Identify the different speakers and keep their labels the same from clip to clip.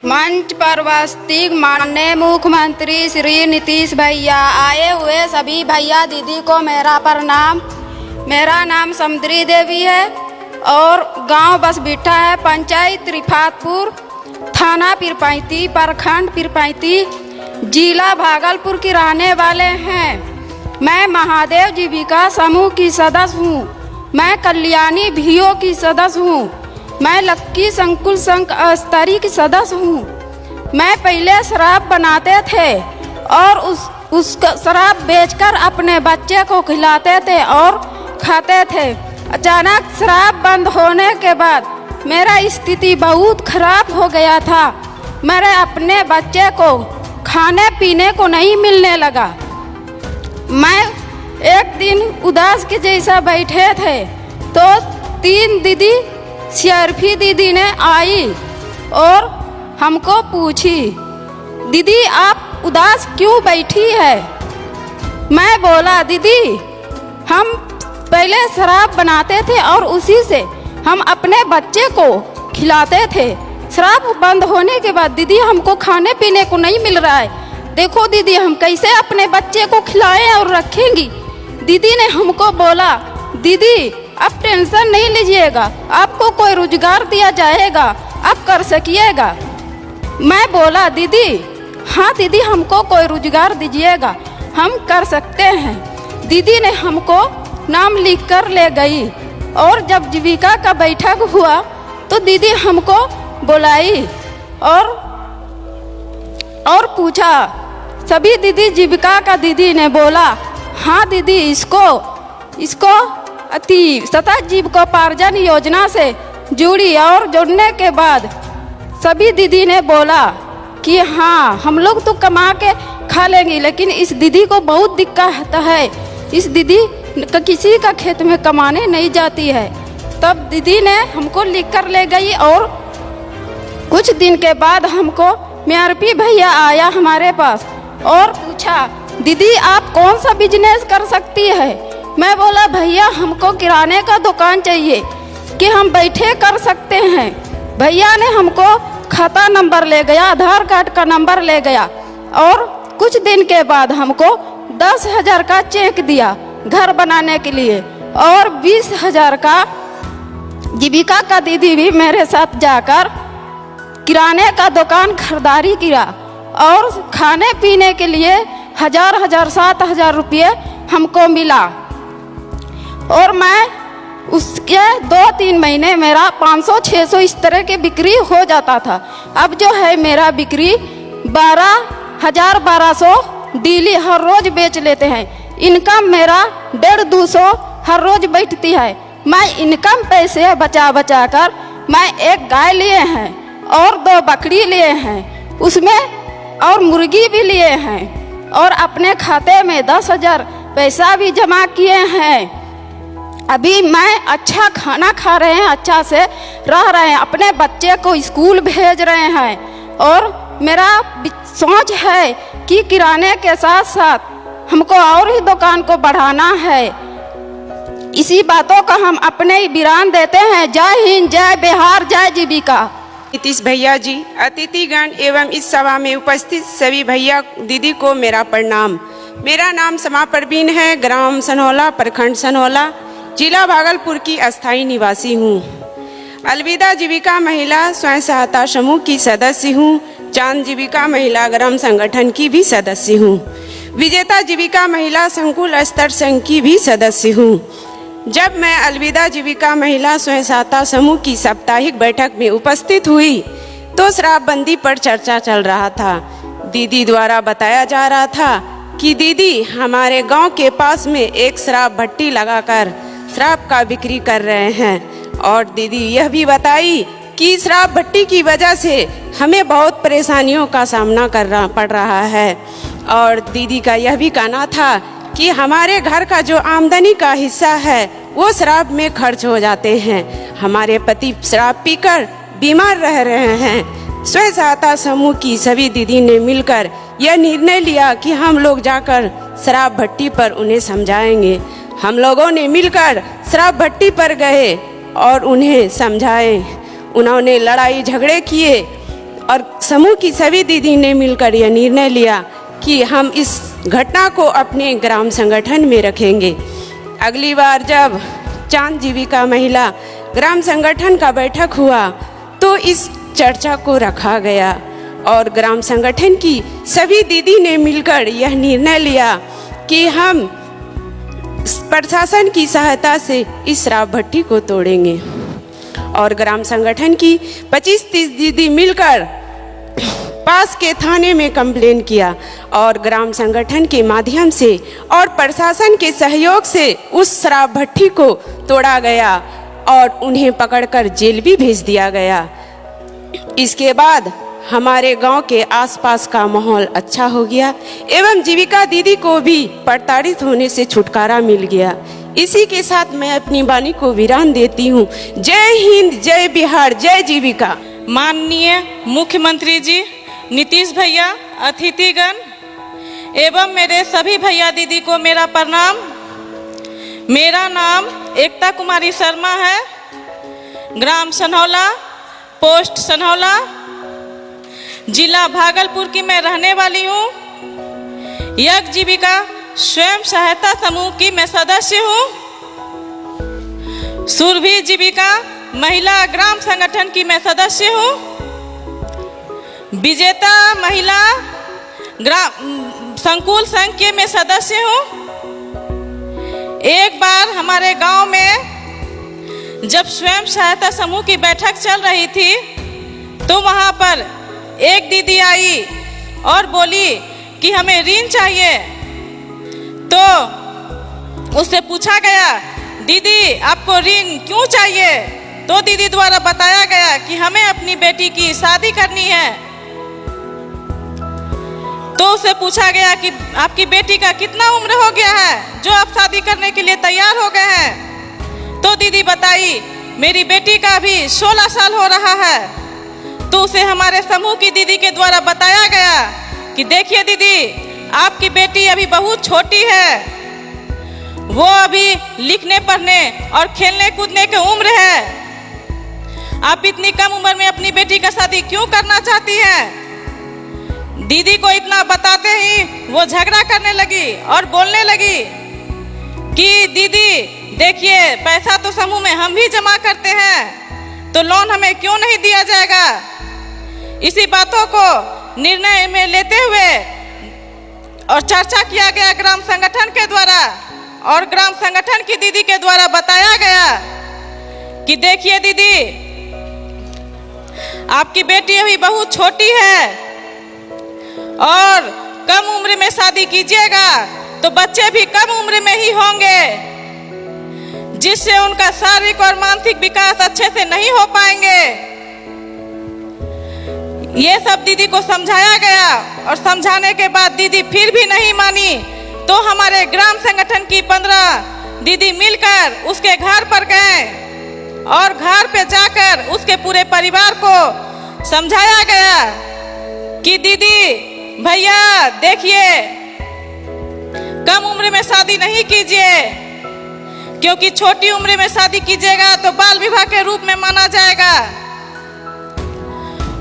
Speaker 1: मंच पर उपस्थित माननीय मुख्यमंत्री श्री नीतीश भैया, आए हुए सभी भैया दीदी को मेरा प्रणाम। मेरा नाम समुद्री देवी है और गांव बसबिट्ठा है, पंचायत रिफातपुर, थाना पीरपैंती, प्रखंड पीरपैंती, जिला भागलपुर की रहने वाले हैं। मैं महादेव जीविका समूह की सदस्य हूँ। मैं कल्याणी भीओ की सदस्य हूँ। मैं लक्की संकुल संघ स्तरी की सदस्य हूँ। मैं पहले शराब बनाते थे और उस शराब बेचकर अपने बच्चे को खिलाते थे और खाते थे। अचानक शराब बंद होने के बाद मेरा स्थिति बहुत खराब हो गया था। मेरे अपने बच्चे को खाने पीने को नहीं मिलने लगा। मैं एक दिन उदास के जैसा बैठे थे तो 3 दीदी शर्फी दीदी ने आई और हमको पूछी, दीदी आप उदास क्यों बैठी है? मैं बोला, दीदी हम पहले शराब बनाते थे और उसी से हम अपने बच्चे को खिलाते थे। शराब बंद होने के बाद दीदी हमको खाने पीने को नहीं मिल रहा है। देखो दीदी हम कैसे अपने बच्चे को खिलाएं और रखेंगी। दीदी ने हमको बोला, दीदी आप टेंशन नहीं लीजिएगा, आपको कोई रोजगार दिया जाएगा, आप कर सकिएगा। मैं बोला, दीदी हाँ दीदी हमको कोई रोजगार दीजिएगा, हम कर सकते हैं। दीदी ने हमको नाम लिख कर ले गई और जब जीविका का बैठक हुआ तो दीदी हमको बुलाई और पूछा। सभी दीदी जीविका का दीदी ने बोला, हाँ दीदी इसको अति सतत जीविकोपार्जन योजना से जुड़ी और जुड़ने के बाद सभी दीदी ने बोला कि हाँ हम लोग तो कमा के खा लेंगे, लेकिन इस दीदी को बहुत दिक्कत है। इस दीदी किसी का खेत में कमाने नहीं जाती है। तब दीदी ने हमको लिख कर ले गई और कुछ दिन के बाद हमको मेरपी भैया आया हमारे पास और पूछा, दीदी आप कौन सा बिजनेस कर सकती है? मैं बोला, भैया हमको किराने का दुकान चाहिए कि हम बैठे कर सकते हैं। भैया ने हमको खाता नंबर ले गया, आधार कार्ड का नंबर ले गया और कुछ दिन के बाद हमको 10,000 का चेक दिया घर बनाने के लिए और 20,000 का जीविका का दीदी भी मेरे साथ जाकर किराने का दुकान खरीदारी किया और खाने पीने के लिए 7,000 रुपये हमको मिला। और मैं उसके 2-3 महीने मेरा 500-600 इस तरह की बिक्री हो जाता था। अब जो है मेरा बिक्री 12,000-1200 डेली हर रोज बेच लेते हैं। इनकम मेरा 150-200 हर रोज बैठती है। मैं इनकम पैसे बचा कर मैं एक गाय लिए हैं और 2 बकरी लिए हैं, उसमें और मुर्गी भी लिए हैं और अपने खाते में 10,000 पैसा भी जमा किए हैं। अभी मैं अच्छा खाना खा रहे हैं, अच्छा से रह रहे हैं, अपने बच्चे को स्कूल भेज रहे हैं और मेरा सोच है कि किराने के साथ साथ हमको और ही दुकान को बढ़ाना है। इसी बातों का हम अपने ही विराम देते हैं। जय हिंद, जय बिहार, जय जीविका।
Speaker 2: नीतीश भैया जी, अतिथिगण एवं इस सभा में उपस्थित सभी भैया दीदी को मेरा प्रणाम। मेरा नाम समा परवीन है, ग्राम सनौला, प्रखंड सनौला, जिला भागलपुर की अस्थायी निवासी हूँ। अलविदा जीविका महिला स्वयं सहायता समूह की सदस्य हूँ। चांद जीविका महिला ग्राम संगठन की भी सदस्य हूँ। विजेता जीविका महिला संकुल स्तर संघ की भी सदस्य हूँ। जब मैं अलविदा जीविका महिला स्वयं सहायता समूह की साप्ताहिक बैठक में उपस्थित हुई तो शराबबंदी पर चर्चा चल रहा था। दीदी द्वारा बताया जा रहा था कि दीदी हमारे गांव के पास में एक शराब भट्टी लगाकर शराब का बिक्री कर रहे हैं और दीदी यह भी बताई कि शराब भट्टी की वजह से हमें बहुत परेशानियों का सामना करना पड़ रहा है। और दीदी का यह भी कहना था कि हमारे घर का जो आमदनी का हिस्सा है वो शराब में खर्च हो जाते हैं। हमारे पति शराब पीकर बीमार रह रहे हैं। स्वयं सहायता समूह की सभी दीदी ने मिलकर यह निर्णय लिया कि हम लोग जाकर शराब भट्टी पर उन्हें समझाएंगे। हम लोगों ने मिलकर शराब भट्टी पर गए और उन्हें समझाए। उन्होंने लड़ाई झगड़े किए और समूह की सभी दीदी ने मिलकर यह निर्णय लिया कि हम इस घटना को अपने ग्राम संगठन में रखेंगे। अगली बार जब चांद जीविका महिला ग्राम संगठन का बैठक हुआ तो इस चर्चा को रखा गया और ग्राम संगठन की सभी दीदी ने मिलकर यह निर्णय लिया कि हम प्रशासन की सहायता से इस शराब भट्टी को तोड़ेंगे। और ग्राम संगठन की 25-30 दीदी मिलकर पास के थाने में कंप्लेन किया और ग्राम संगठन के माध्यम से और प्रशासन के सहयोग से उस शराब भट्टी को तोड़ा गया और उन्हें पकड़कर जेल भी भेज दिया गया। इसके बाद हमारे गांव के आसपास का माहौल अच्छा हो गया एवं जीविका दीदी को भी प्रताड़ित होने से छुटकारा मिल गया। इसी के साथ मैं अपनी वाणी को विराम देती हूँ। जय हिंद, जय बिहार, जय जीविका।
Speaker 3: माननीय मुख्यमंत्री जी, नीतीश भैया, अतिथिगण एवं मेरे सभी भैया दीदी को मेरा प्रणाम। मेरा नाम एकता कुमारी शर्मा है, ग्राम सनहौला, पोस्ट सनहौला, जिला भागलपुर की मैं रहने वाली हूँ। यज्ञ जीविका स्वयं सहायता समूह की मैं सदस्य हूँ। सुरभि जीविका महिला ग्राम संगठन की मैं सदस्य हूँ। विजेता महिला ग्राम संकुल संघ के मैं सदस्य हूँ। एक बार हमारे गांव में जब स्वयं सहायता समूह की बैठक चल रही थी तो वहाँ पर एक दीदी आई और बोली कि हमें ऋण चाहिए। तो उससे पूछा गया, दीदी आपको ऋण क्यों चाहिए? तो दीदी द्वारा बताया गया कि हमें अपनी बेटी की शादी करनी है। तो उससे पूछा गया कि आपकी बेटी का कितना उम्र हो गया है जो आप शादी करने के लिए तैयार हो गए हैं? तो दीदी बताई, मेरी बेटी का अभी 16 साल हो रहा है। तो उसे हमारे समूह की दीदी के द्वारा बताया गया कि देखिए दीदी, आपकी बेटी अभी बहुत छोटी है, वो अभी लिखने पढ़ने और खेलने कूदने की उम्र है। आप इतनी कम उम्र में अपनी बेटी का शादी क्यों करना चाहती हैं? दीदी को इतना बताते ही वो झगड़ा करने लगी और बोलने लगी कि दीदी देखिए, पैसा तो समूह में हम भी जमा करते हैं, तो लोन हमें क्यों नहीं दिया जाएगा? इसी बातों को निर्णय में लेते हुए और चर्चा किया गया ग्राम संगठन के द्वारा और ग्राम संगठन की दीदी के द्वारा बताया गया कि देखिए दीदी, आपकी बेटी अभी बहुत छोटी है और कम उम्र में शादी कीजिएगा तो बच्चे भी कम उम्र में ही होंगे, जिससे उनका शारीरिक और मानसिक विकास अच्छे से नहीं हो पाएंगे। ये सब दीदी को समझाया गया और समझाने के बाद दीदी फिर भी नहीं मानी। तो हमारे ग्राम संगठन की 15 दीदी मिलकर उसके घर पर गए और घर पे जाकर उसके पूरे परिवार को समझाया गया कि दीदी भैया देखिए, कम उम्र में शादी नहीं कीजिए, क्योंकि छोटी उम्र में शादी कीजिएगा तो बाल विवाह के रूप में माना जाएगा।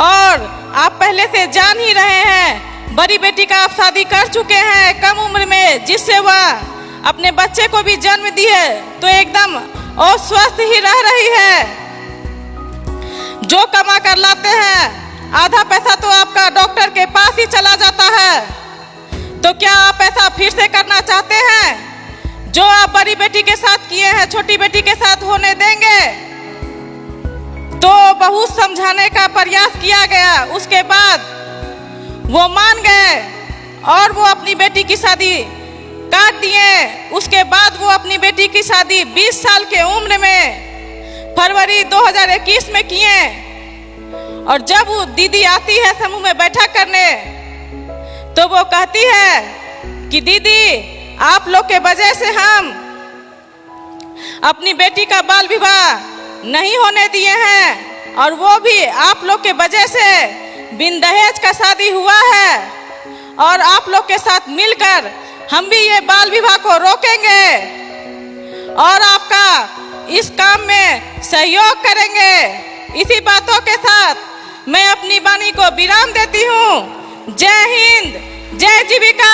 Speaker 3: और आप पहले से जान ही रहे हैं, बड़ी बेटी का आप शादी कर चुके हैं कम उम्र में, जिससे वह अपने बच्चे को भी जन्म दी है तो एकदम अस्वस्थ ही रह रही है। जो कमा कर लाते हैं आधा पैसा तो आपका डॉक्टर के पास ही चला जाता है। तो क्या आप ऐसा फिर से करना चाहते हैं? जो आप बड़ी बेटी के साथ किए हैं छोटी बेटी के साथ होने देंगे? तो बहुत समझाने का प्रयास किया गया। उसके बाद वो मान गए और वो अपनी बेटी की शादी काट दिए। उसके बाद वो अपनी बेटी की शादी 20 साल के उम्र में फरवरी 2021 में किए। और जब वो दीदी आती है समूह में बैठक करने तो वो कहती है कि दीदी आप लोग के वजह से हम अपनी बेटी का बाल विवाह नहीं होने दिए हैं, और वो भी आप लोग के वजह से बिन दहेज का शादी हुआ है, और आप लोग के साथ मिलकर हम भी ये बाल विवाह को रोकेंगे और आपका इस काम में सहयोग करेंगे। इसी बातों के साथ मैं अपनी वाणी को विराम देती हूँ। जय हिंद, जय जीविका।